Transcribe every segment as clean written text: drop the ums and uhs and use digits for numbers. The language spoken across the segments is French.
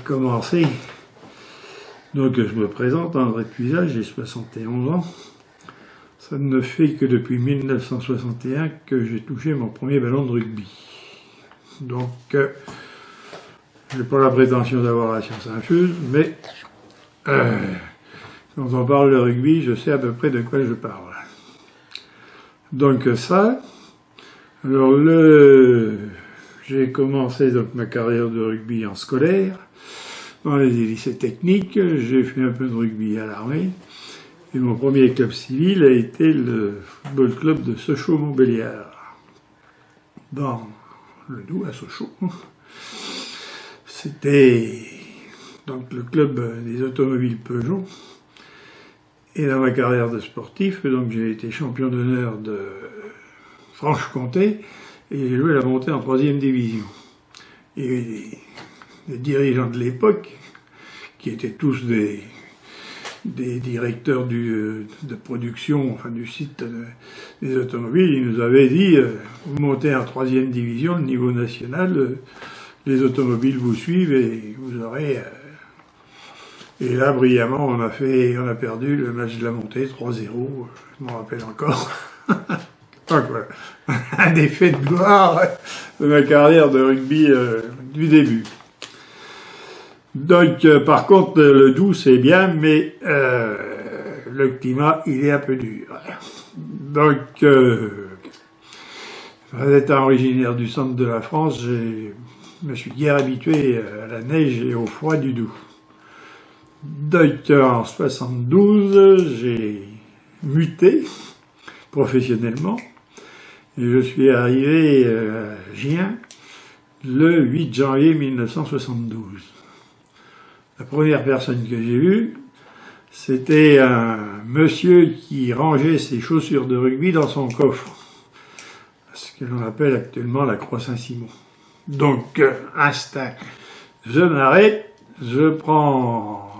commencer. Donc je me présente, André Puisat, j'ai 71 ans. Ça ne fait que depuis 1961 que j'ai touché mon premier ballon de rugby. Donc, je n'ai pas la prétention d'avoir la science infuse, mais quand on parle de rugby, je sais à peu près de quoi je parle. Donc ça, alors j'ai commencé donc ma carrière de rugby en scolaire, dans les lycées techniques, j'ai fait un peu de rugby à l'armée, et mon premier club civil a été le football club de Sochaux-Montbéliard, dans le Doubs, à Sochaux. C'était donc le club des automobiles Peugeot. Et dans ma carrière de sportif, donc j'ai été champion d'honneur de Franche-Comté et j'ai joué la montée en 3e division. Et les dirigeants de l'époque, qui étaient tous des directeurs de production, enfin du site des automobiles, ils nous avaient dit vous montez en 3e division, le niveau national, les automobiles vous suivent et vous aurez. Et là, brillamment, on a perdu le match de la montée 3-0, je m'en rappelle encore. Donc voilà, un des faits de gloire de ma carrière de rugby du début. Donc, par contre, le Doubs, c'est bien, mais le climat, il est un peu dur. Donc, étant originaire du centre de la France, je me suis guère habitué à la neige et au froid du Doubs. Donc, en 72, j'ai muté professionnellement et je suis arrivé à Gien le 8 janvier 1972. La première personne que j'ai vue, c'était un monsieur qui rangeait ses chaussures de rugby dans son coffre, ce que l'on appelle actuellement la Croix Saint-Simon. Donc, instinct, je m'arrête, je prends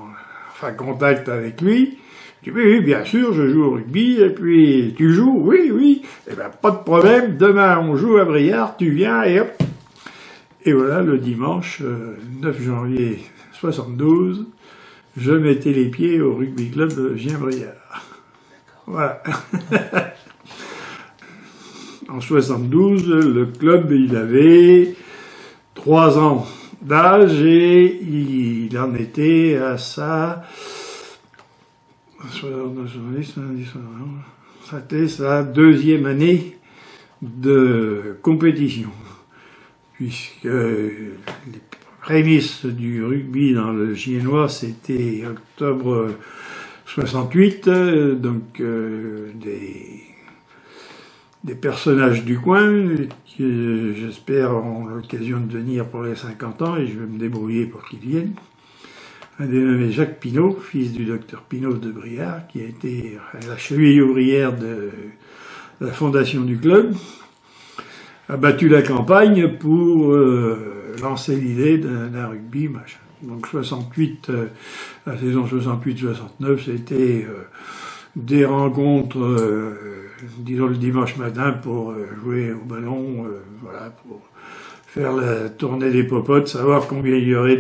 contact avec lui. Je dis oui, bien sûr, je joue au rugby, et puis tu joues, oui, eh ben pas de problème, demain on joue à Briare, tu viens et hop. Et voilà, le dimanche 9 janvier 72, je mettais les pieds au rugby club de Gien-Briare. Voilà. En 72, le club, il avait 3 ans d'âge et il en était à c'était sa 2e année de compétition, puisque les prémices du rugby dans le Giennois, c'était octobre 68, donc des personnages du coin qui, j'espère, auront l'occasion de venir pour les 50 ans et je vais me débrouiller pour qu'ils viennent. Un dénommé Jacques Pinault, fils du docteur Pinault de Briare, qui a été la cheville ouvrière de la fondation du club, a battu la campagne pour lancer l'idée d'un rugby, machin. Donc 68, la saison 68-69, c'était des rencontres, disons le dimanche matin pour jouer au ballon, voilà, pour faire la tournée des popotes, savoir combien il y aurait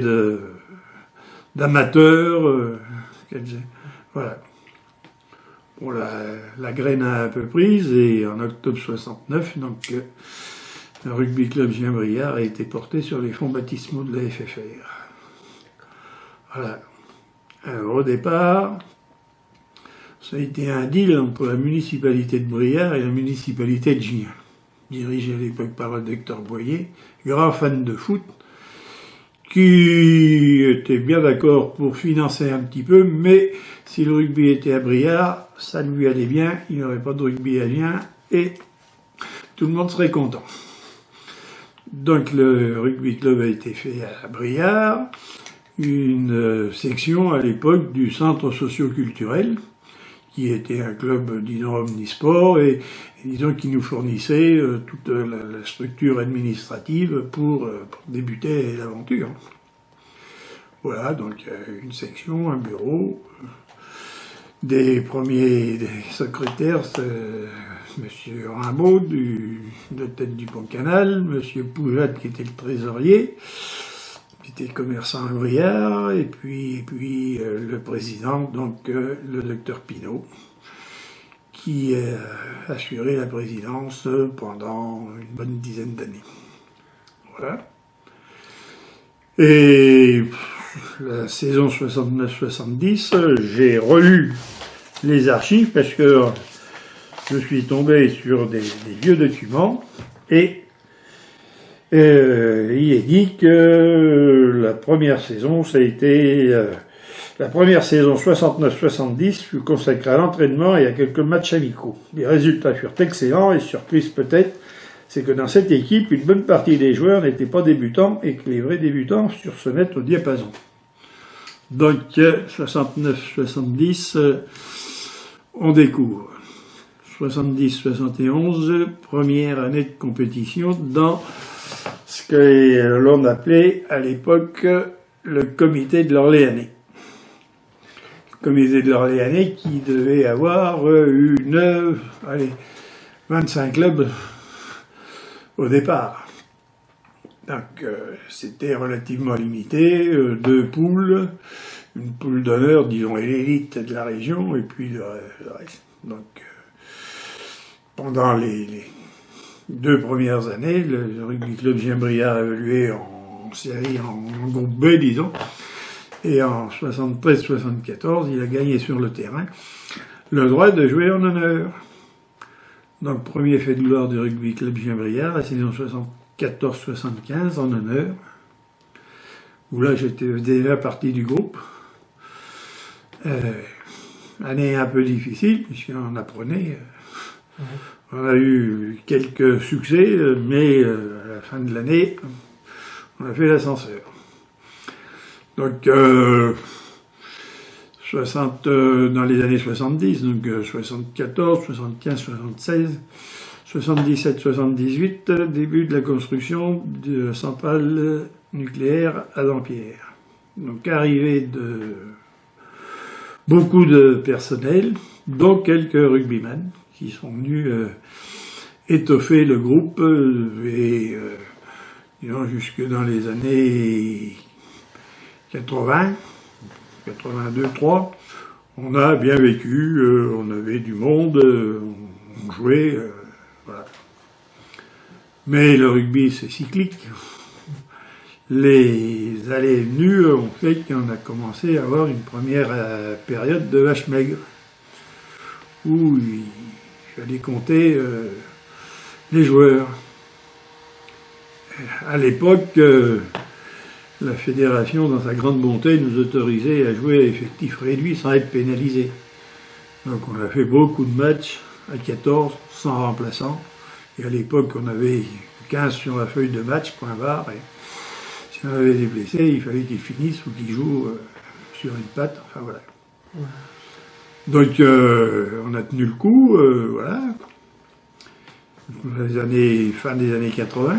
d'amateurs, voilà. Bon, la graine a un peu prise et en octobre 69, donc le rugby club Gien-Briare a été porté sur les fonds baptismaux de la FFR. Voilà. Alors, au départ, ça a été un deal entre la municipalité de Briare et la municipalité de Gien, dirigé à l'époque par le docteur Boyer, grand fan de foot, qui était bien d'accord pour financer un petit peu, mais si le rugby était à Briare, ça lui allait bien, il n'y aurait pas de rugby à Gien, et tout le monde serait content. Donc le rugby club a été fait à Briare, une section à l'époque du centre socio-culturel, qui était un club, disons, omnisport, et disons, qui nous fournissait toute la structure administrative pour débuter l'aventure. Voilà, donc une section, un bureau, des secrétaires, Monsieur Rimbaud, de tête du Pont-Canal, Monsieur Poujat, qui était le trésorier, J'étais commerçant à Briare, et puis le président, donc le docteur Pinault, qui a assuré la présidence pendant une bonne dizaine d'années. Voilà. Et la saison 69-70, j'ai relu les archives parce que je suis tombé sur des vieux documents et il est dit que la première saison, ça a été la première saison 69-70 fut consacrée à l'entraînement et à quelques matchs amicaux. Les résultats furent excellents et surprise peut-être, c'est que dans cette équipe, une bonne partie des joueurs n'étaient pas débutants et que les vrais débutants surent se mettre au diapason. Donc 69-70, on découvre. 70-71, première année de compétition dans ce que l'on appelait à l'époque le comité de l'Orléanais. Le comité de l'Orléanais qui devait avoir 25 clubs au départ. Donc c'était relativement limité, 2 poules, une poule d'honneur, disons, et l'élite de la région, et puis le reste. Donc pendant les 2 premières années, le rugby club Gien-Briard a évolué en série, en groupe B, disons, et en 73-74, il a gagné sur le terrain le droit de jouer en honneur. Donc, premier fait de gloire du rugby club Gien-Briard, la saison 74-75 en honneur, où là j'étais déjà parti du groupe. Année un peu difficile, puisqu'on apprenait. On a eu quelques succès, mais à la fin de l'année, on a fait l'ascenseur. Donc, dans les années 70, donc 74, 75, 76, 77, 78, début de la construction de la centrale nucléaire à Dampierre. Donc, arrivée de beaucoup de personnel, dont quelques rugbymen, qui sont venus étoffer le groupe et disons, jusque dans les années 80, 82, 3, on a bien vécu, on avait du monde, on jouait, voilà. Mais le rugby, c'est cyclique. Les allées et venues ont fait qu'on a commencé à avoir une première période de vache maigre, où il fallait compter les joueurs. À l'époque, la fédération, dans sa grande bonté, nous autorisait à jouer à effectif réduit sans être pénalisé. Donc on a fait beaucoup de matchs à 14, sans remplaçant. Et à l'époque, on avait 15 sur la feuille de match, point barre. Et si on avait des blessés, il fallait qu'ils finissent ou qu'ils jouent sur une patte. Enfin voilà. Ouais. Donc on a tenu le coup, voilà. Fin des années 80.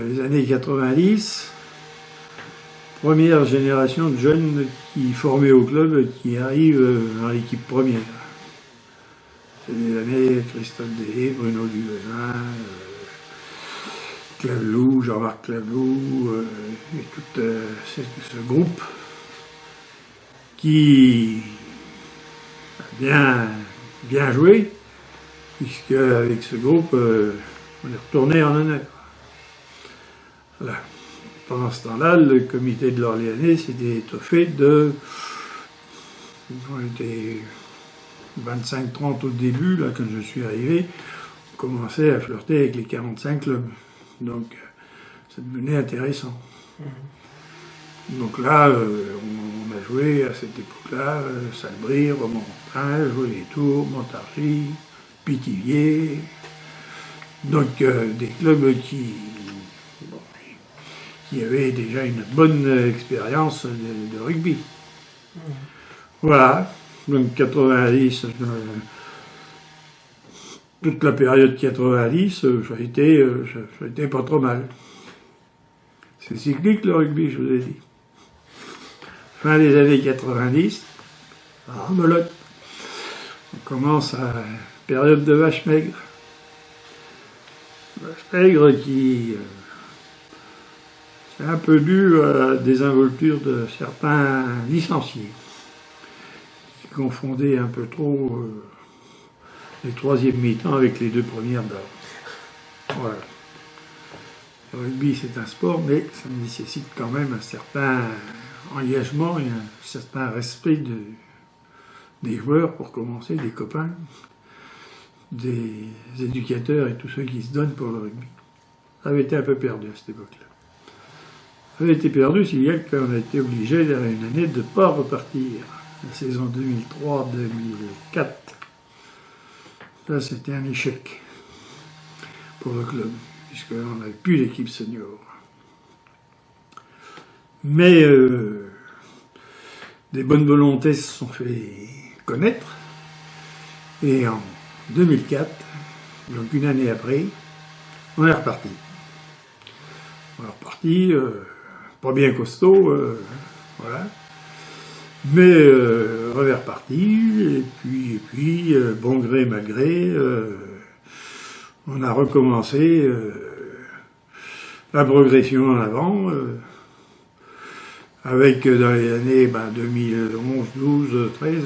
Les années 90, première génération de jeunes qui formés au club qui arrivent dans l'équipe première. C'est des années Christophe Deshaies, Bruno Duvezin, Clavelou, Jean-Marc Clavelou, et tout ce groupe qui a bien joué, puisque avec ce groupe, on est retourné en honneur. Voilà. Pendant ce temps-là, le comité de l'Orléanais s'était étoffé de... On était 25-30 au début, là, quand je suis arrivé, on commençait à flirter avec les 45 clubs. Donc, ça devenait intéressant. Donc là, on a joué à cette époque-là, Salbris, Romorantin, Joly-les-Tours, Montargis, Pithiviers. Donc, des clubs qui avaient déjà une bonne expérience de rugby. Voilà. Donc 90, toute la période 90, ça a été pas trop mal. C'est cyclique le rugby, je vous ai dit. Fin des années 90, rebelote. On commence à période de vache maigre. Vache maigre qui c'est un peu dû à la désinvolture de certains licenciés qui confondaient un peu trop les troisièmes mi-temps avec les deux premières d'heure. Voilà. Le rugby, c'est un sport, mais ça nécessite quand même un certain engagement et un certain respect des joueurs, pour commencer, des copains, des éducateurs et tous ceux qui se donnent pour le rugby. Ça avait été un peu perdu à cette époque-là. Ça avait été perdu s'il y a qu'on a été obligé, dans une année, de ne pas repartir. La saison 2003-2004, ça c'était un échec pour le club, puisqu'on n'avait plus d'équipe senior. Mais des bonnes volontés se sont fait connaître, et en 2004, donc une année après, on est reparti. On est reparti, pas bien costaud, voilà, mais on est reparti, et puis bon gré, mal gré, on a recommencé la progression en avant, avec dans les années 2011, 12, 13,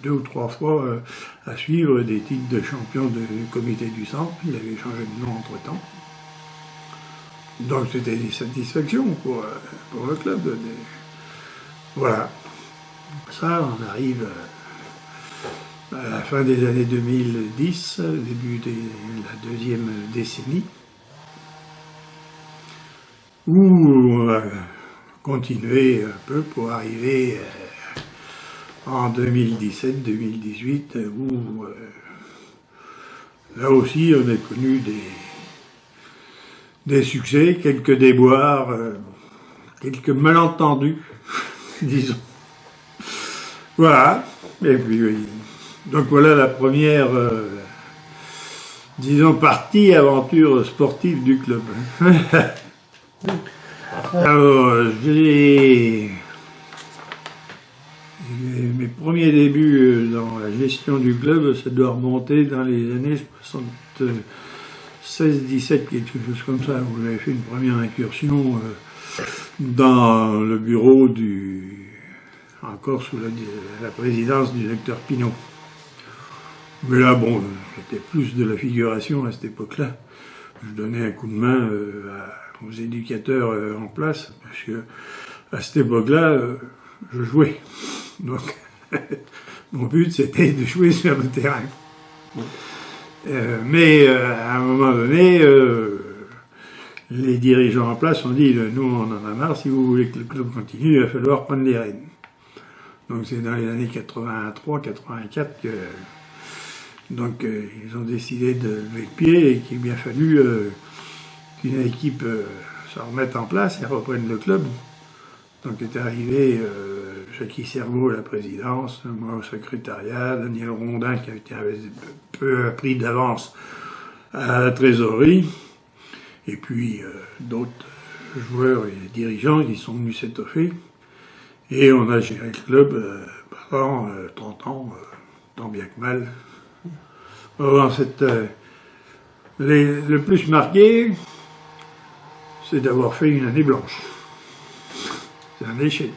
deux ou trois fois à suivre des titres de champion du comité du centre. Il avait changé de nom entre-temps. Donc c'était une satisfaction pour le club. Voilà. Ça, on arrive à la fin des années 2010, début de la deuxième décennie, où on va continuer un peu pour arriver en 2017-2018, où là aussi on a connu des succès, quelques déboires, quelques malentendus, disons. Voilà, et puis donc voilà la première, disons, partie aventure sportive du club. Alors, mes premiers débuts dans la gestion du club, ça doit remonter dans les années 76-17, quelque chose comme ça, où j'avais fait une première incursion dans le bureau encore sous la présidence du docteur Pinault. Mais là, bon, c'était plus de la figuration à cette époque-là. Je donnais un coup de main aux éducateurs en place, parce que à cette époque-là, je jouais. Donc, mon but, c'était de jouer sur le terrain. Mais à un moment donné, les dirigeants en place ont dit, nous, on en a marre, si vous voulez que le club continue, il va falloir prendre les rênes. Donc, c'est dans les années 83-84 que donc ils ont décidé de lever le pied et qu'il a bien fallu qu'une équipe se remette en place et reprenne le club. Donc est arrivé Jackie Cerveau à la présidence, moi au secrétariat, Daniel Rondin qui avait un peu pris d'avance à la trésorerie, et puis d'autres joueurs et dirigeants qui sont venus s'étoffer. Et on a géré le club pendant 30 ans, tant bien que mal. Alors, le plus marqué, c'est d'avoir fait une année blanche. C'est un échec.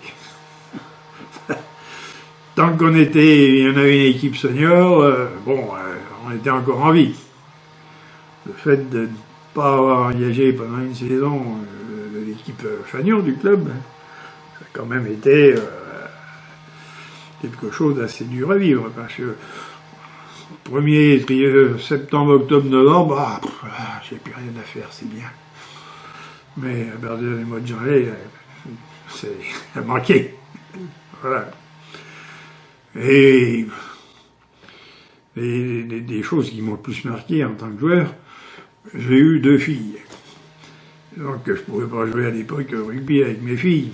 Tant qu'on était, il y en avait une équipe senior, on était encore en vie. Le fait de ne pas avoir engagé pendant une saison l'équipe fanion du club, ça a quand même été quelque chose d'assez dur à vivre, parce que 1er septembre, octobre, novembre, j'ai plus rien à faire, c'est bien. Mais à partir du mois de janvier, ça a manqué. Voilà. Et des choses qui m'ont le plus marqué en tant que joueur, j'ai eu 2 filles. Donc je ne pouvais pas jouer à l'époque au rugby avec mes filles.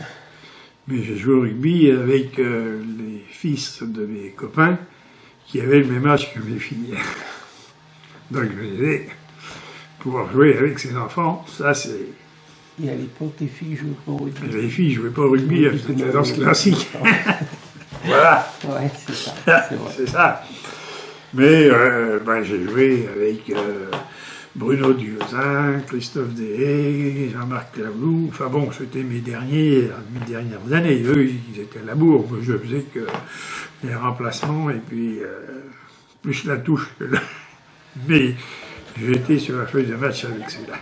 Mais j'ai joué au rugby avec les fils de mes copains qui avaient le même âge que mes filles. Donc je me disais, pouvoir jouer avec ces enfants, ça c'est... Et à l'époque, les filles jouaient pas au rugby. Les filles ne jouaient pas au rugby, c'était la danse classique. Voilà. Ouais, c'est ça. C'est ça. Mais j'ai joué avec Bruno Duzin, Christophe Deshaies, Jean-Marc Clavelou. Enfin bon, c'était mes dernières années. Eux, ils étaient à la bourre. Moi, je faisais que les remplacements et puis plus la touche. Mais j'étais sur la feuille de match avec ceux-là.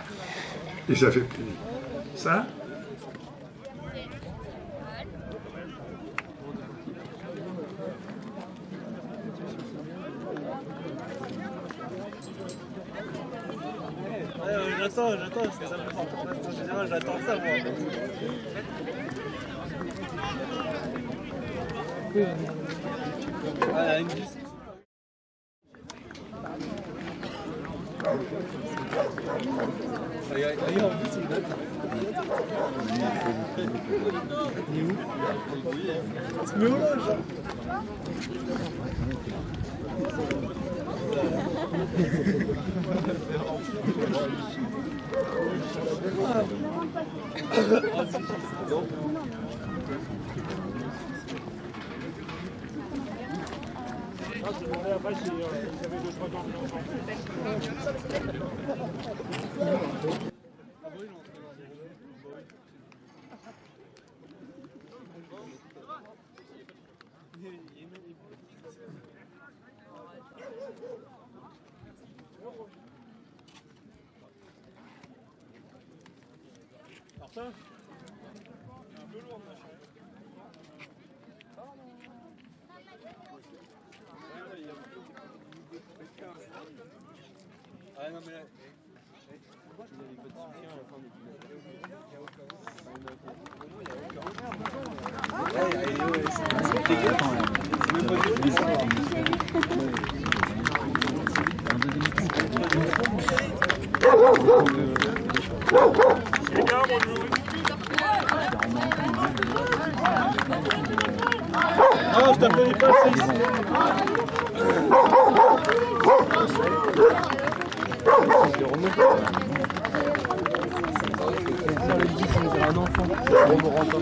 Et ça fait plaisir. Ça, J'attends, parce que ça me prend. En général, j'attends ça, moi. Ah, une bus. Regarde, en plus, c'est une date. Il est où? Tu mets où là, genre? Martin, c'est un peu lourd, machin. Ah non, mais là. Pourquoi vous n'avez pas de soutien à la fin des ah, je t'appelais pas, c'est ici. Le 10, c'est un enfant. On me rentre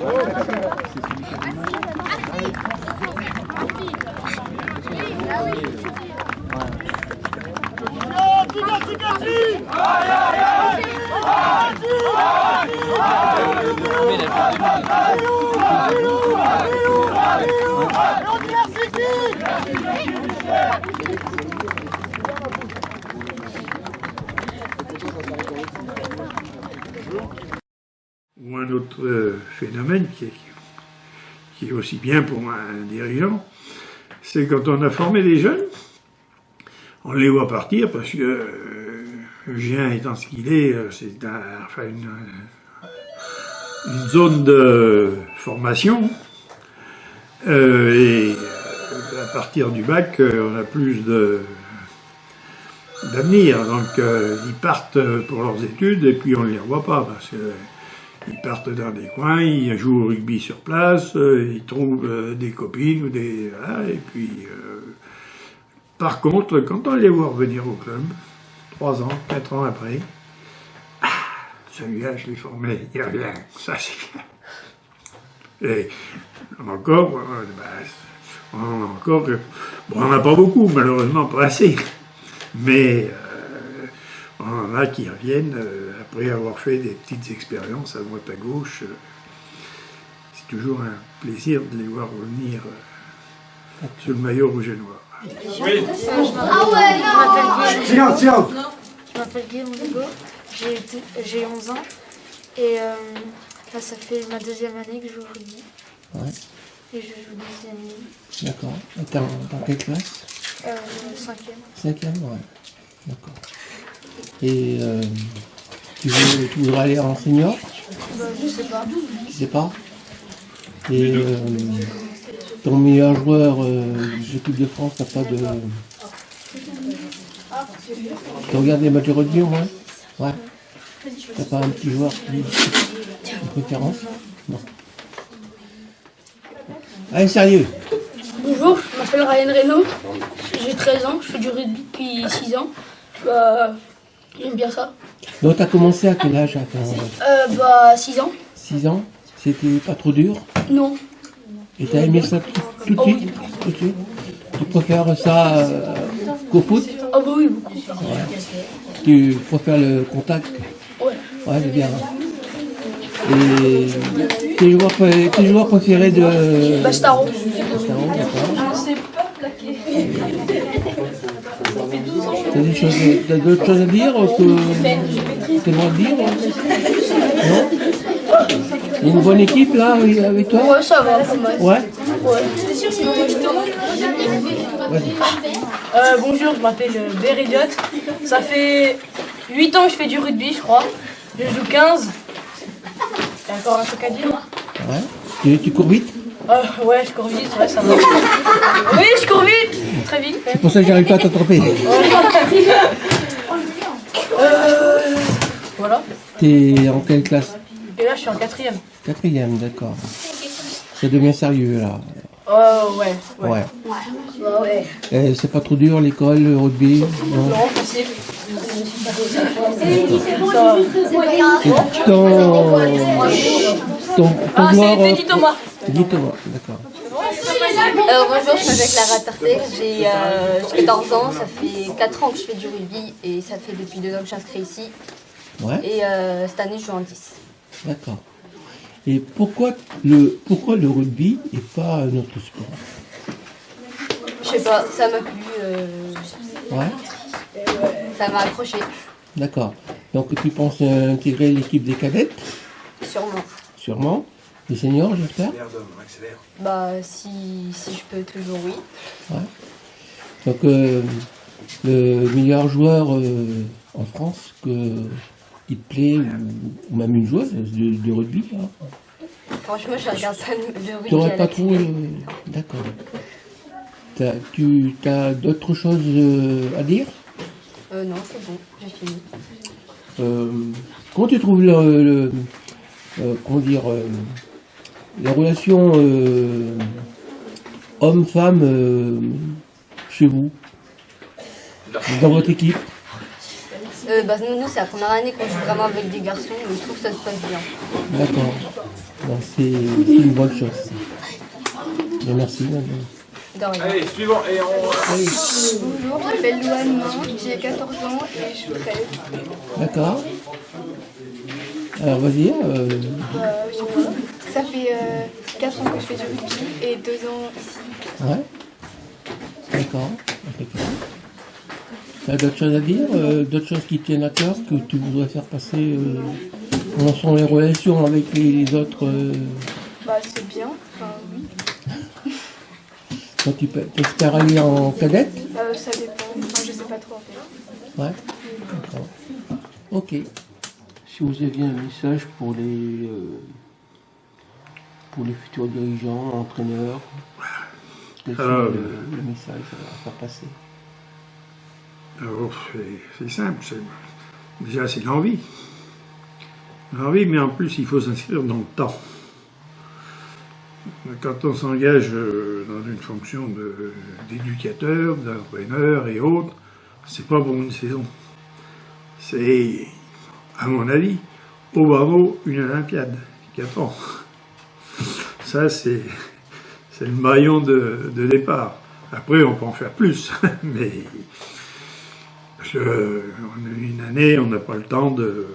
ou un autre phénomène qui est aussi bien pour un dirigeant, c'est quand on a formé les jeunes, on les voit partir parce que Gien étant ce qu'il est, c'est une zone de formation et à partir du bac, on a plus d'avenir. Donc ils partent pour leurs études et puis on ne les revoit pas parce qu'ils partent dans des coins, ils jouent au rugby sur place, ils trouvent des copines ou des voilà, et puis par contre, quand on les voit revenir au club, 3 ans, 4 ans après, celui-là, je l'ai formé, il revient, ça c'est bien. Et encore, bon, on n'en a pas beaucoup, malheureusement pas assez, mais on en a qui reviennent après avoir fait des petites expériences à droite à gauche. C'est toujours un plaisir de les voir revenir sur le maillot rouge et noir. Oui. Ah ouais, non. Silence. Je m'appelle Guillaume Hugo, j'ai 11 ans et là ça fait ma 2e année que je joue au rugby. Ouais. Et je joue 10e année. D'accord. Et dans quelle classe? 5e. 5e, ouais. D'accord. Et tu voudrais aller en senior? Je sais pas. Tu sais pas? Et ton meilleur joueur de l'équipe de France, t'as pas de... Tu regardes les matchs de rugby au moins? Ouais. T'as pas un petit joueur de préférence? Non. Allez, sérieux! Bonjour, je m'appelle Ryan Reynaud, j'ai 13 ans, je fais du rugby depuis 6 ans. J'aime bien ça. Donc t'as commencé à quel âge? 6 ans. 6 ans? C'était pas trop dur? Non. Et t'as aimé ça tout de suite? Tout de suite? Tu préfères ça qu'au foot? Ah bah oui, beaucoup. Tu préfères le contact? Ouais. Ouais, c'est bien. Et tes joueurs préférés de... Bastaro. Bastaro, d'accord. T'as d'autres choses à dire que t'aimerais dire? Non? Il y a une bonne équipe là avec toi? Ouais, ça va, pas mal. Ouais? Ouais. Vas-y. Bonjour, je m'appelle Béridiot. Ça fait 8 ans que je fais du rugby, je crois. Je joue 15. T'as encore un truc à dire? Ouais. Tu cours vite? Ouais, je cours vite, ouais, ça va. Oui, je cours vite! Très vite. C'est pour ça que j'arrive pas à t'attraper. Voilà. T'es en quelle classe? Et là, je suis en 4e. 4e, d'accord. Ça devient sérieux là. Ouais. Ouais. C'est pas trop dur l'école, le rugby? Non. Non, facile. Ton Ah, joueur, c'est Guy Thomas. Guy Thomas, d'accord. Bonjour, je m'appelle Clara Tartet, j'ai 14 ans, ça fait 4 ans que je fais du rugby et ça fait depuis 2 ans que je suis inscrit ici. Ouais, Et cette année je joue en 10. d'accord. Et pourquoi le rugby et pas un autre sport? Je sais pas, ça m'a plu, Ouais, ça m'a accroché, d'accord. Donc tu penses intégrer l'équipe des cadettes? sûrement. Sûrement. Les seniors, j'espère? Bah si je peux toujours oui. Ouais. Donc le meilleur joueur en France qui te plaît, ou même une joueuse de rugby, hein. Franchement je regarde pas le rugby Tu n'aurais à pas la trop... télé. D'accord. Tu as d'autres choses à dire? Non c'est bon, j'ai fini. Comment tu trouves comment dire, la relation homme-femme chez vous, dans votre équipe? Bah nous c'est la première année qu'on joue vraiment avec des garçons, mais je trouve que ça se passe bien. D'accord. Donc, c'est une bonne chose. Bien, merci. Madame. De rien. Allez, suivant. Et on... Allez. Bonjour, je m'appelle Louane Main, j'ai 14 ans et je suis prête. D'accord. Alors vas-y. Je sais pas. Ça fait 4 ans que je fais du rugby et 2 ans ici. Ouais. D'accord. Impeccable. Tu as d'autres choses à dire, d'autres choses qui tiennent à cœur, que tu voudrais faire passer? Comment sont les relations avec les autres? Bah c'est bien, enfin oui. Donc tu espères aller en cadette? Ça dépend, enfin je sais pas trop en fait. Ouais. D'accord. Ok. Si vous aviez un message pour les futurs dirigeants, entraîneurs, quel serait le message à faire passer? Alors, c'est simple, déjà c'est l'envie. L'envie, mais en plus il faut s'inscrire dans le temps. Quand on s'engage dans une fonction d'éducateur, d'entraîneur et autres, c'est pas pour une saison. C'est, à mon avis, au Bravo, une Olympiade, 4 ans. Ça, c'est le maillon de départ. Après, on peut en faire plus, mais une année, on n'a pas le temps de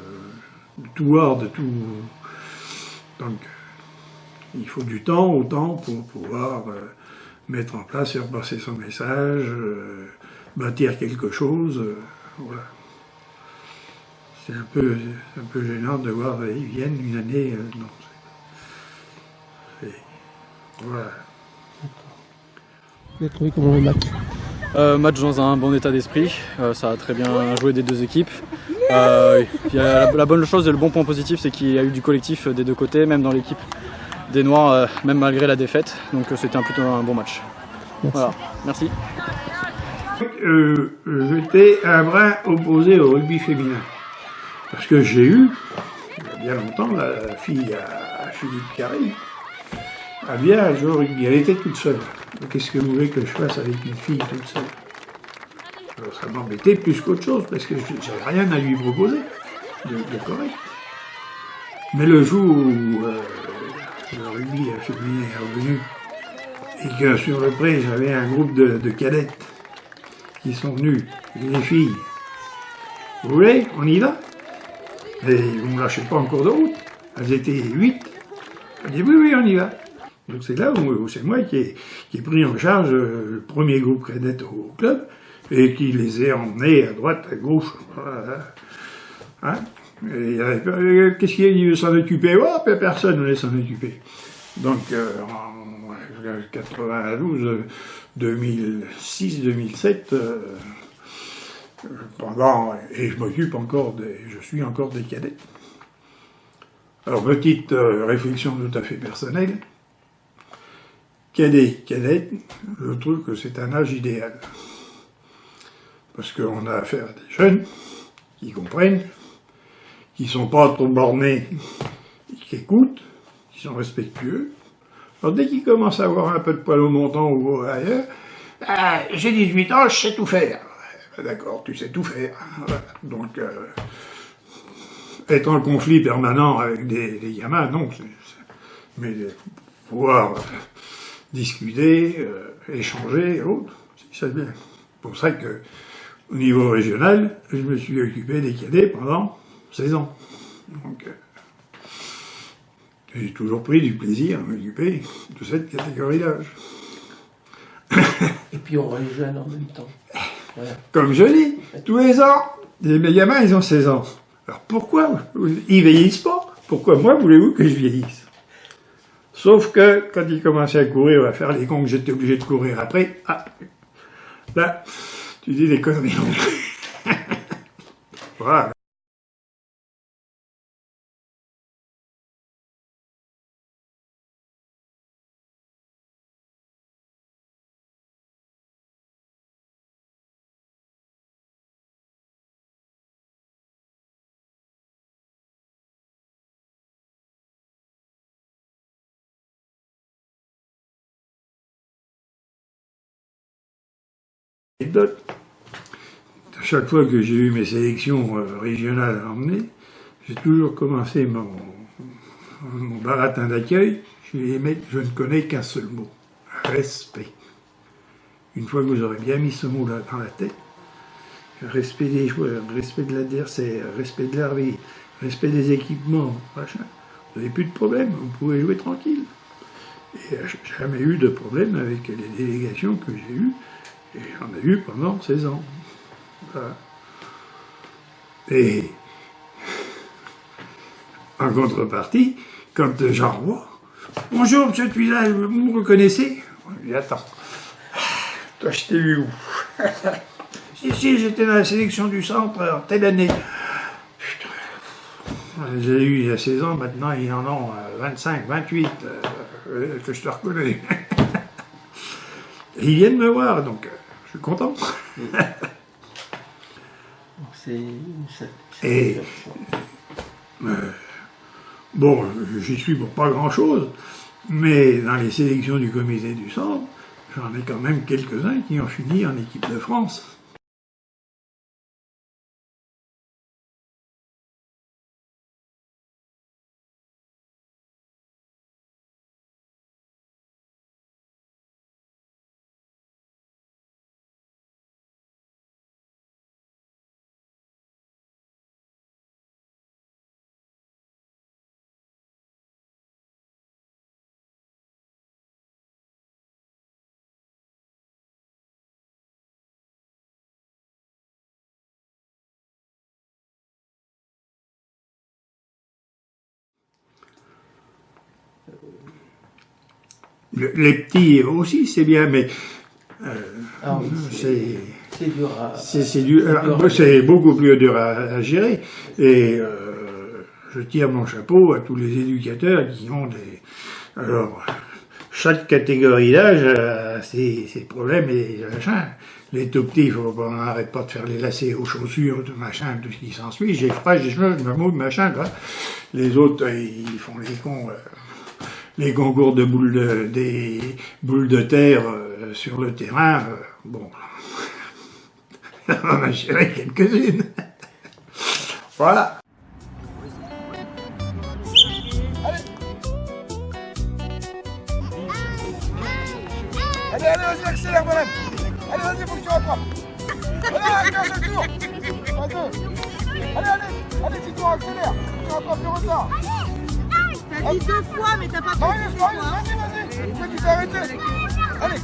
tout voir, de tout. Donc, il faut du temps, autant pour pouvoir mettre en place, faire passer son message, bâtir quelque chose. Voilà. C'est un peu gênant de voir, ils viennent une année, non. Voilà. Vous avez trouvé comment le match? Match dans un bon état d'esprit, ça a très bien joué des deux équipes. Il y a la bonne chose et le bon point positif, c'est qu'il y a eu du collectif des deux côtés, même dans l'équipe des Noirs, même malgré la défaite. Donc c'était plutôt un bon match. Merci. Voilà, merci. J'étais un brin opposé au rugby féminin. Parce que j'ai eu, il y a bien longtemps, la fille à Philippe Carré, à bien jouer au rugby. Elle était toute seule. Qu'est-ce que vous voulez que je fasse avec une fille toute seule? Alors, ça m'embêtait plus qu'autre chose, parce que j'avais rien à lui proposer de correct. Mais le jour où le rugby féminin est revenu, et que sur le pré, j'avais un groupe de cadettes qui sont venus, les filles. Vous voulez, on y va? Et vous ne me lâchez pas en cours de route. Elles étaient 8. Elles dit oui, on y va. Donc c'est là où c'est moi qui ai pris en charge le premier groupe cadet au club et qui les ai emmenés à droite, à gauche. Voilà. Hein? Qu'est-ce qu'il y a de s'en occuper? Oh, personne ne voulait s'en occuper. Donc en 92, 2006, 2007, et je suis encore des cadets. Alors petite réflexion tout à fait personnelle. Cadet, je trouve que c'est un âge idéal. Parce qu'on a affaire à des jeunes qui comprennent, qui sont pas trop bornés, qui écoutent, qui sont respectueux. Alors dès qu'ils commencent à avoir un peu de poil au menton ou ailleurs, j'ai 18 ans, je sais tout faire. D'accord, tu sais tout faire. Voilà. Donc, être en conflit permanent avec des gamins, non. Mais pouvoir discuter, échanger, autres, c'est bien. C'est pour ça que, au niveau régional, je me suis occupé des cadets pendant 16 ans. Donc, j'ai toujours pris du plaisir à m'occuper de cette catégorie d'âge. Et puis on reste jeune en même temps. Voilà. Comme je dis, tous les ans, mes gamins, ils ont 16 ans. Alors pourquoi ils vieillissent pas? Pourquoi moi voulez-vous que je vieillisse? Sauf que quand ils commençaient à courir, à faire les cons que j'étais obligé de courir après, là, tu dis des conneries. Voilà. À chaque fois que j'ai eu mes sélections régionales à emmener, j'ai toujours commencé mon baratin d'accueil. Je dis, mec, je ne connais qu'un seul mot, respect. Une fois que vous aurez bien mis ce mot-là dans la tête, respect des joueurs, respect de l'adversaire, respect de l'arbitre, respect des équipements, machin, vous n'avez plus de problème, vous pouvez jouer tranquille. Et j'ai jamais eu de problème avec les délégations que j'ai eues. Et j'en ai eu pendant 16 ans. Voilà. Et en contrepartie, quand j'en revois, bonjour monsieur Tuilal, vous me reconnaissez? Je dis attends, toi je t'ai vu où? Si, j'étais dans la sélection du centre en telle année. Putain. J'ai eu il y a 16 ans, maintenant ils en ont 25, 28, que je te reconnais. Et ils viennent me voir, donc je suis content. Et bon, j'y suis pour pas grand-chose, mais dans les sélections du comité du centre, j'en ai quand même quelques-uns qui ont fini en équipe de France. Les petits aussi, c'est bien, mais c'est beaucoup plus dur à gérer. Et je tire mon chapeau à tous les éducateurs qui ont des... Alors, chaque catégorie d'âge a ses problèmes et machin. Les tout petits, on n'arrête pas de faire les lacets aux chaussures, tout machin, tout ce qui s'ensuit. J'ai froid, j'ai chaud, je me mouille, machin, quoi. Les autres, ils font les cons... les concours de des boules de terre sur le terrain, bon, on en a géré quelques-unes. Voilà. Allez, vas-y, accélère, madame. Allez, vas-y, faut que tu rattrapes. Allez, un seul tour. Pas deux. Allez, Tito, accélère. Tu vas pas faire retard. T'as dit 2 fois, mais t'as pas fait 2 fois. Vas-y. Pourquoi tu t'es arrêté? Allez.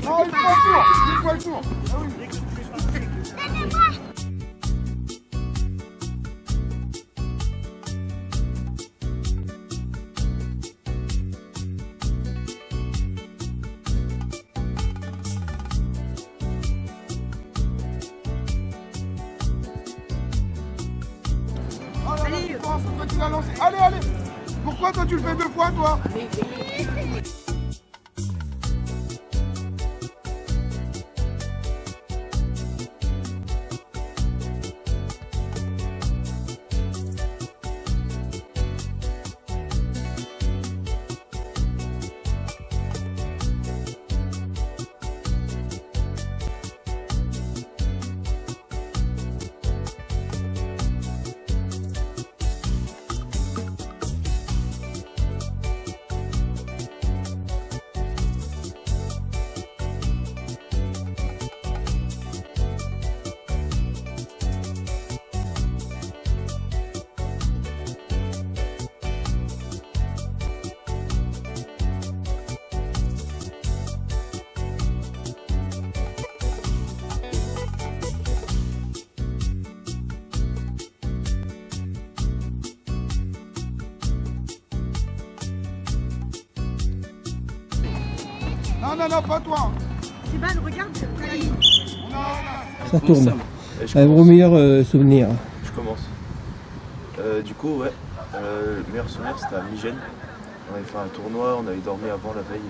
Non, une fois le tour. Ah oui. Allez, toi tu l'as lancé. Allez. Pourquoi toi tu le fais 2 fois toi? Non, pas toi. Sébastien, regarde la ligne. Ça tourne. Vos meilleurs souvenirs. Je commence. Du coup, ouais, le meilleur souvenir c'était à Migène. On avait fait un tournoi, on avait dormi avant la veille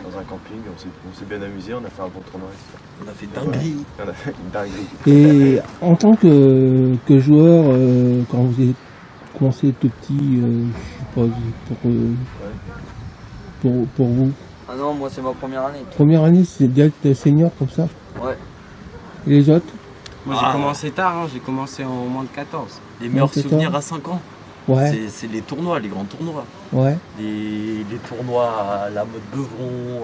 dans un camping, on s'est bien amusé, on a fait un bon tournoi. On a fait dinguerie. On a fait une dinguerie. Et en tant que joueur, quand vous avez commencé tout petit, je suppose, pour vous. Ah non, moi c'est ma première année. Première année, c'est d'être senior comme ça? Ouais. Et les autres? Moi j'ai commencé tard, hein, j'ai commencé en moins de 14. Les meilleurs souvenirs à 5 ans, ouais. C'est les tournois, les grands tournois. Ouais. Les tournois à la mode Beuvron,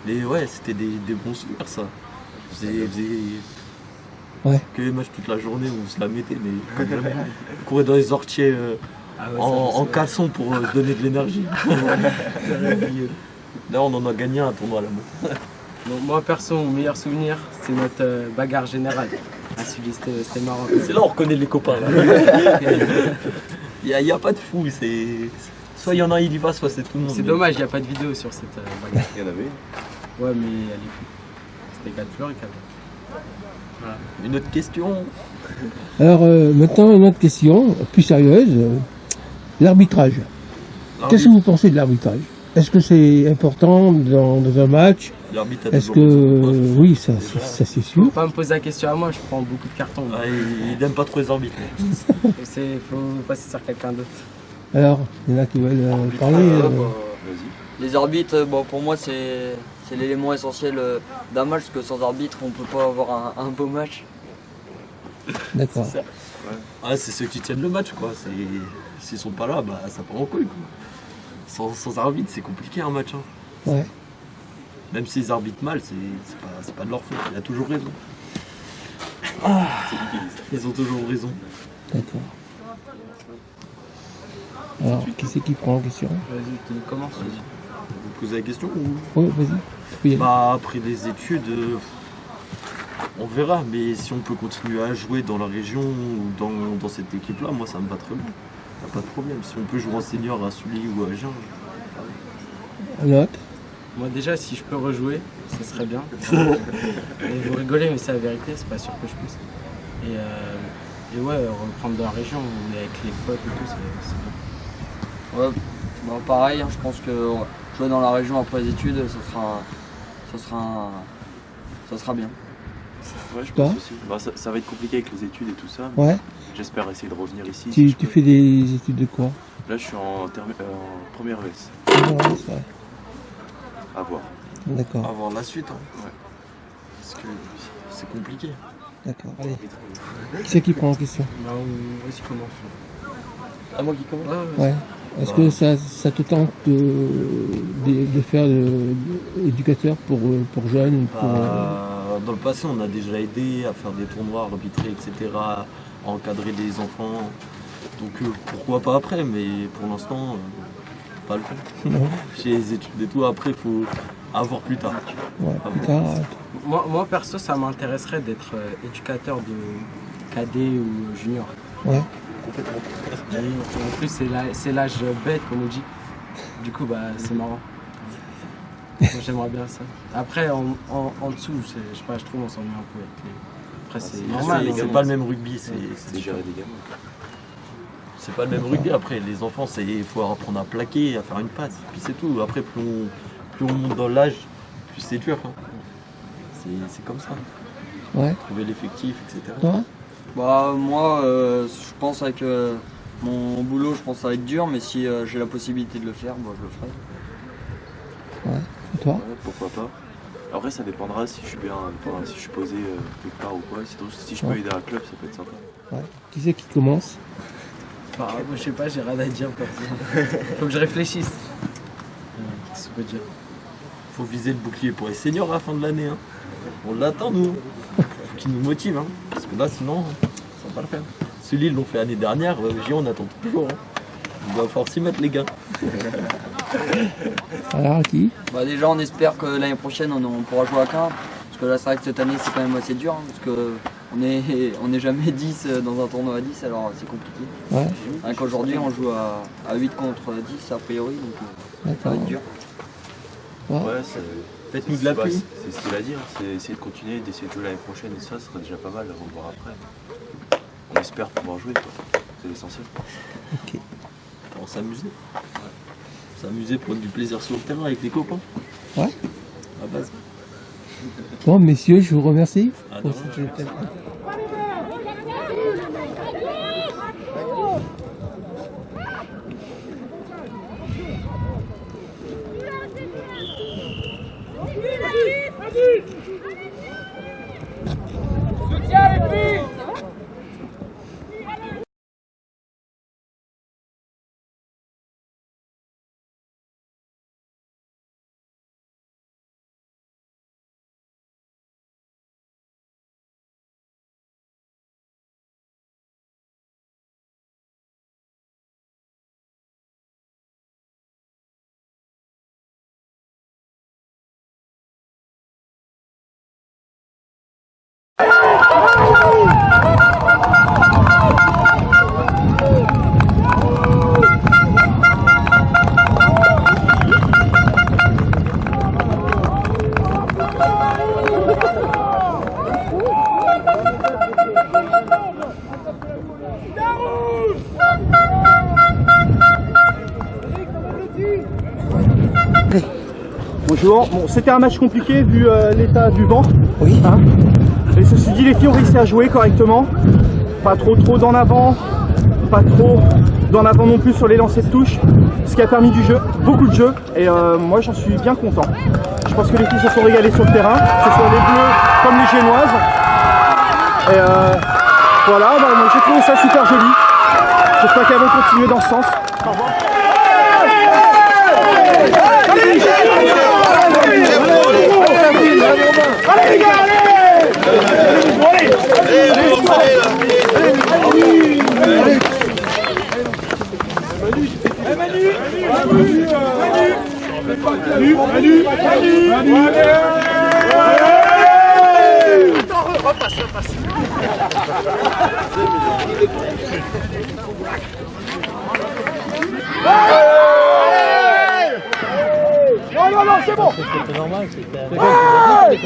ouais, c'était des bons souvenirs ça. Ouais. Que les matchs toute la journée où on se la mettait, mais on courait dans les ortiers en caleçon pour se donner de l'énergie. Là on en a gagné un tournoi à la mode. Donc, moi perso, mon meilleur souvenir, c'est notre bagarre générale. Ah, c'était marrant. C'est là on reconnaît les copains. Il n'y a pas de fou, soit il y en a il y va, soit c'est tout le monde. C'est dommage, il n'y a pas de vidéo sur cette bagarre. Il y en avait une. Ouais, mais elle est plus. C'était 4 fleurs et 4. Voilà. Une autre question. Alors maintenant une autre question, plus sérieuse, l'arbitrage. Qu'est-ce que vous pensez de l'arbitrage? Est-ce que c'est important dans un match? Est-ce que oui, ça c'est sûr. Faut pas me poser la question à moi, je prends beaucoup de cartons. Ah, il n'aime pas trop les arbitres. Faut passer sur quelqu'un d'autre. Alors, il y en a qui veulent parler. Les arbitres, bon, pour moi c'est l'élément essentiel d'un match, parce que sans arbitre on peut pas avoir un beau match. D'accord. C'est ouais, c'est ceux qui tiennent le match quoi. S'ils sont pas là, bah ça part en couille quoi. Sans arbitre, c'est compliqué un match. Hein. Ouais. Même s'ils arbitrent mal, c'est pas de leur faute. Il a toujours raison. Ils ont toujours raison. D'accord. Alors, qui c'est qui prend la question? Vas-y, tu commences. Vous posez la question ou... Oui, vas-y. Bah, après les études, on verra. Mais si on peut continuer à jouer dans la région ou dans cette équipe-là, moi ça me va très bien. Y a pas de problème. Si on peut jouer en senior à Sully ou à Agen. L'autre? Moi déjà, si je peux rejouer, ce serait bien. Et vous rigolez, mais c'est la vérité, c'est pas sûr que je puisse. Et ouais, reprendre dans la région, on est avec les potes et tout, c'est bien. Ouais, bah pareil, hein, je pense que jouer dans la région après les études, ça sera bien. Ouais, je pense aussi. Bah, ça va être compliqué avec les études et tout ça. Ouais. J'espère essayer de revenir ici. Tu fais des études de quoi? Là, je suis en première ES. Ouais. À voir. D'accord. À voir la suite. Hein. Ouais. Parce que c'est compliqué. D'accord, allez. Qui c'est qui prend la question? Vas-y, commence. À moi qui commence? Ouais. Est-ce que ça te tente de faire éducateur pour jeunes Dans le passé, on a déjà aidé à faire des tournois, arbitrer, etc., à encadrer des enfants. Donc pourquoi pas après, mais pour l'instant, pas le temps. J'ai les études et tout, après, il faut avoir plus tard. Ouais, plus tard. Moi, perso, ça m'intéresserait d'être éducateur de cadet ou junior. Ouais. Et en plus, c'est l'âge bête qu'on nous dit. Du coup, bah, c'est marrant. Moi, j'aimerais bien ça. Après, en dessous, je sais pas, je trouve on s'ennuie un peu avec les... Après, c'est normal. C'est pas le même rugby, c'est gérer des gamins. C'est pas le même rugby. Après, les enfants, il faut apprendre à plaquer, à faire une passe, puis c'est tout. Après, plus on monte dans l'âge, plus c'est dur. Hein. C'est comme ça. Ouais. Trouver l'effectif, etc. Toi? Bah moi, je pense avec mon boulot, je pense que ça va être dur, mais si j'ai la possibilité de le faire, moi je le ferai. Ouais. Et toi? Ouais, pourquoi pas. Après, ça dépendra si je suis bien, si je suis posé quelque part ou quoi. Si je peux aider un club, ça peut être sympa. Ouais. Qui c'est qui commence? Moi, je sais pas, j'ai rien à dire perso. Faut que je réfléchisse. Qu'est-ce qu'on peut dire? Faut viser le bouclier pour les seniors à la fin de l'année. Hein. On l'attend, nous. Faut qu'ils nous motivent. Hein. Parce que là, sinon, ça va pas le faire. Celui, ils l'ont fait l'année dernière. On attend toujours. Hein. On va falloir s'y mettre, les gars. Alors, qui? Bah déjà, on espère que l'année prochaine, on pourra jouer à 15. Parce que là, c'est vrai que cette année, c'est quand même assez dur. Hein, parce que on n'est jamais 10 dans un tournoi à 10, alors c'est compliqué. Ouais. Rien qu'aujourd'hui, on joue à 8 contre 10 a priori, donc ça va être dur. Ouais. Faites-nous de la pluie. C'est ce qu'il a dit, hein. C'est essayer de continuer, d'essayer de jouer l'année prochaine, et ça serait déjà pas mal, on va voir après. On espère pouvoir jouer, quoi. C'est l'essentiel. Ok. On s'amuser. S'amuser, prendre du plaisir sur le terrain avec les copains. Ouais. À base. Bon, messieurs, je vous remercie. Pour cette... Soutiens les filles. Bonjour, bon, c'était un match compliqué vu l'état du vent. Oui. Hein, mais ceci dit, les filles ont réussi à jouer correctement. Pas trop d'en avant, pas trop d'en avant non plus sur les lancers de touche. Ce qui a permis du jeu, beaucoup de jeu. Et moi j'en suis bien content. Je pense que les filles se sont régalées sur le terrain, que ce soit les bleus comme les génoises. Et voilà, bah, moi j'ai trouvé ça super joli. J'espère qu'elles vont continuer dans ce sens. Au revoir. Allez les gars, allez! Non, c'est bon! C'était normal, c'était... Allez!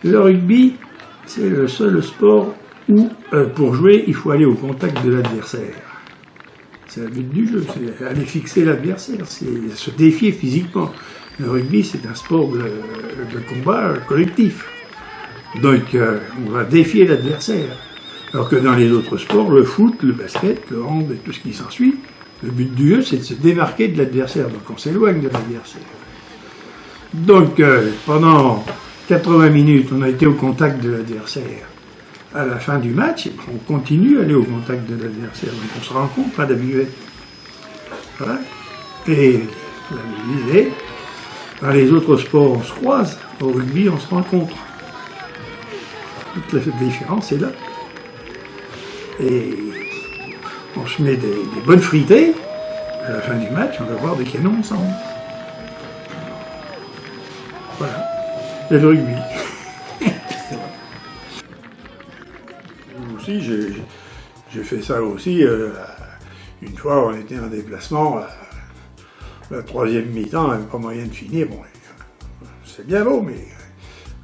Le rugby, c'est le seul sport où, pour jouer, il faut aller au contact de l'adversaire. C'est le but du jeu, c'est aller fixer l'adversaire, c'est se défier physiquement. Le rugby, c'est un sport de combat collectif. Donc, on va défier l'adversaire. Alors que dans les autres sports, le foot, le basket, le hand et tout ce qui s'ensuit, le but du jeu, c'est de se démarquer de l'adversaire. Donc, on s'éloigne de l'adversaire. Donc, pendant 80 minutes, on a été au contact de l'adversaire. À la fin du match, on continue à aller au contact de l'adversaire. Donc on se rencontre à la buvette. Voilà. Et la disait, dans les autres sports, on se croise. Au rugby, on se rencontre. Toute la différence est là. Et on se met des bonnes fritées. À la fin du match, on va voir des canons ensemble. Voilà. C'est le rugby. Aussi, j'ai fait ça aussi. Une fois, on était en déplacement, la troisième mi-temps, on n'avait pas moyen de finir. Bon, c'est bien beau, mais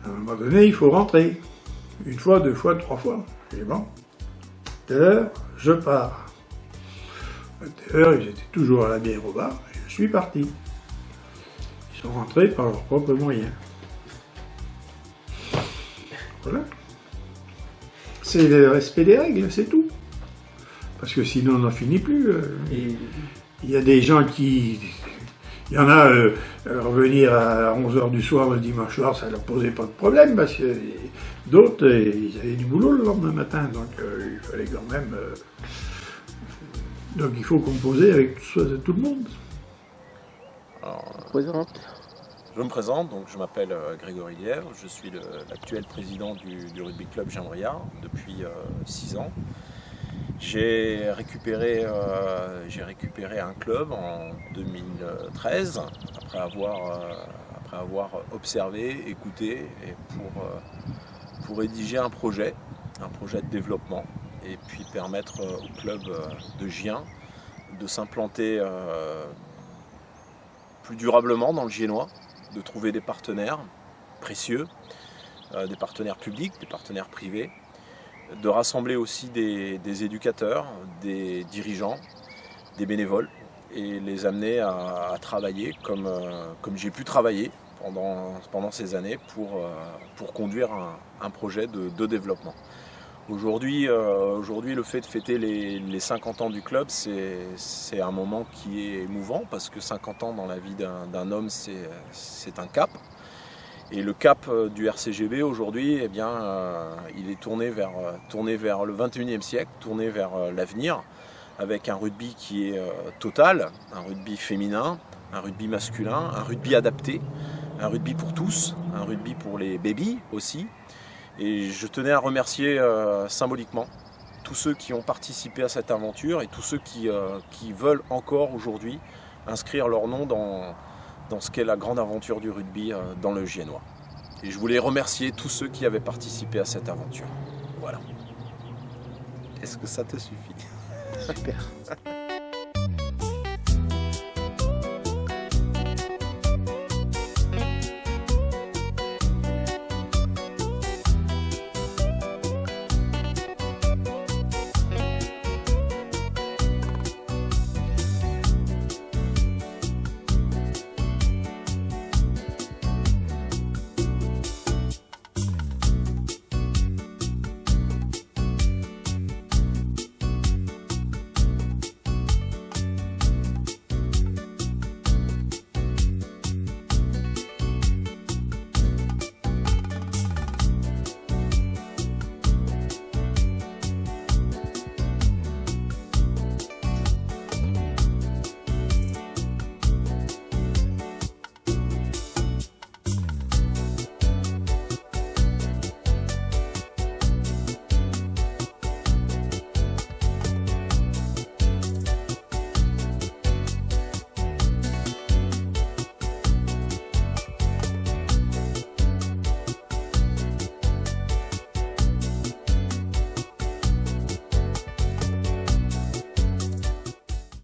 à un moment donné, il faut rentrer. Une fois, deux fois, trois fois. Et bon, telle heure, je pars. À telle heure, ils étaient toujours à la bière au bar, et je suis parti. Ils sont rentrés par leurs propres moyens. Voilà. C'est le respect des règles, c'est tout. Parce que sinon, on n'en finit plus. Il y a des gens qui... Il y en a, revenir à 11h du soir le dimanche soir, ça ne leur posait pas de problème, parce que d'autres, ils avaient du boulot le lendemain matin, donc il fallait quand même... Donc il faut composer avec tout le monde. Alors, je me présente, donc je m'appelle Grégory Lièvre, je suis l'actuel président du Rugby Club Jean-Briard depuis 6 ans. J'ai récupéré un club en 2013 après avoir observé, écouté et pour rédiger un projet de développement et puis permettre au club de Gien de s'implanter plus durablement dans le Giennois, de trouver des partenaires précieux, des partenaires publics, des partenaires privés, de rassembler aussi des éducateurs, des dirigeants, des bénévoles et les amener à travailler comme j'ai pu travailler pendant ces années pour conduire un projet de développement. Aujourd'hui, le fait de fêter les 50 ans du club, c'est un moment qui est émouvant parce que 50 ans dans la vie d'un homme, c'est un cap. Et le cap du RCGB aujourd'hui, eh bien, il est tourné vers le 21e siècle, tourné vers l'avenir, avec un rugby qui est total, un rugby féminin, un rugby masculin, un rugby adapté, un rugby pour tous, un rugby pour les bébés aussi. Et je tenais à remercier symboliquement tous ceux qui ont participé à cette aventure et tous ceux qui veulent encore aujourd'hui inscrire leur nom dans ce qu'est la grande aventure du rugby dans le Giennois. Et je voulais remercier tous ceux qui avaient participé à cette aventure. Voilà. Est-ce que ça te suffit? Super.